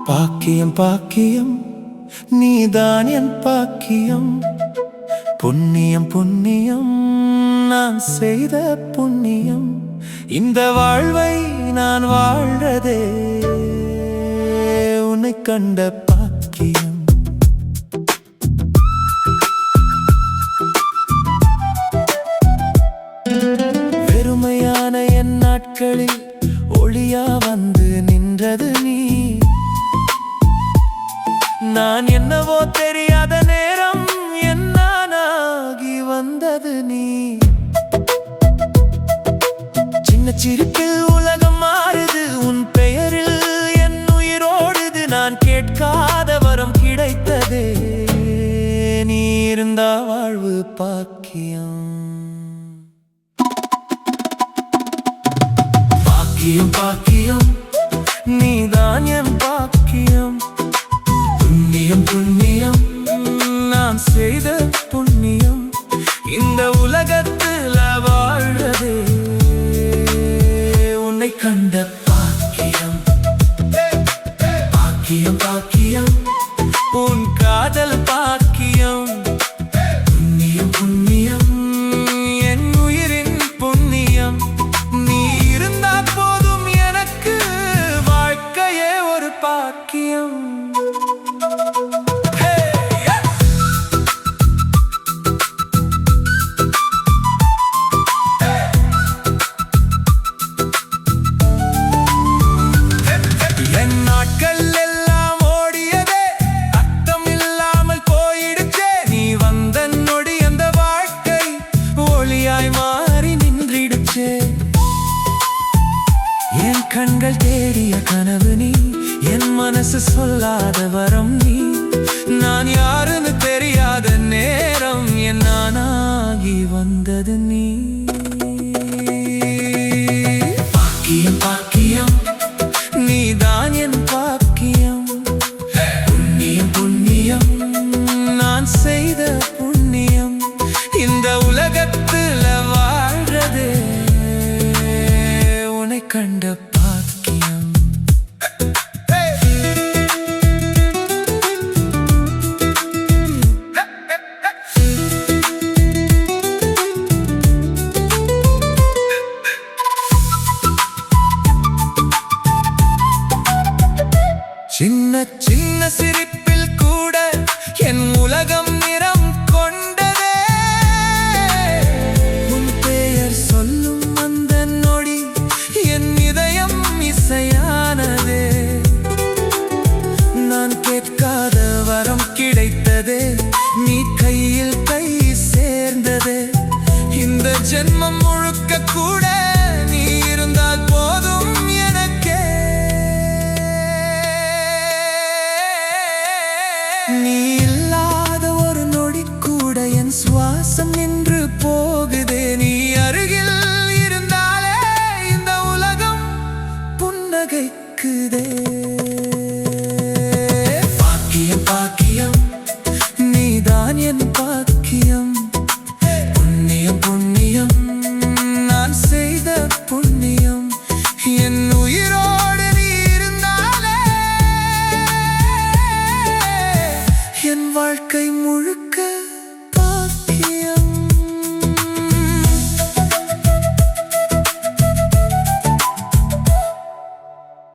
பாக்கியம் பாக்கியம் நீதான் என் பாக்கியம். புண்ணியம் புண்ணியம் நான் செய்த புண்ணியம். இந்த வாழ்வை நான் வாழ்றதே உன்னை கண்ட பாக்கியம். வெறுமையான என் நாட்களில் ஒளியா வந்து நின்றது நீ. நான் என்னவோ தெரியாத நேரம் என்னானாகி வந்தது நீ. சின்ன சிரிப்பில் உலகம் மாறுது, உன் பெயரில் என் உயிரோடுது. நான் கேட்காத வரம் கிடைத்ததே, நீ இருந்தா வாழ்வு பாக்கியம். பாக்கியம் பாக்கியம் நீதான் என் பாக்கியம். புண்ணியம் புண்ணியம் நான் செய்த புண்ணியம். இந்த உலகத்தில் வாழ்றதே உன்னை கண்ட பாக்கியம். பாக்கியம் பாக்கியம் உன் காதல் பாக்கியம். புண்ணியம் புண்ணியம் என் உயிரின் புண்ணியம். நீ இருந்தா போதும் எனக்கு, வாழ்க்கையே ஒரு பாக்கியம். என் நாட்கள் எல்லாம் ஓடியதே, அர்த்தம் இல்லாமல் போயிடுச்சே. நீ வந்த நொடி அந்த வாழ்க்கை ஒளியாய் மாறி நின்றிடுச்சே. என் கண்கள் தேடிய கனவு நீ, என் மனசு சொல்லாத வரம் நீ. நான் யாருன்னு தெரியாத நேரம் என் நானாகி வந்தது நீ. பாக்கியம் பாக்கியம் நீதான் என் பாக்கியம். புண்ணியம் புண்ணியம் நான் செய்த புண்ணியம். இந்த உலகத்தில் வாழ்றதே உன்னை கண்ட பாக்கியம். சின்ன சின்ன சிரிப்பில் கூட என் உலகம் நிறம் கொண்டதே. உன் பெயர் சொல்லும் அந்த நொடி என் இதயம் இசையானதே. நான் கேட்காத வரம் கிடைத்ததே, நீ கையில் கை சேர்ந்ததே. இந்த ஜென்மம் முழுக்க கூட நீ இருந்தால் போதும் எனக்கே. நீ இல்லாத ஒரு நொடி கூட என் சுவாசம் நின்று போகுதே. நீ அருகில் இருந்தாலே இந்த உலகம் புன்னகைக்குதே.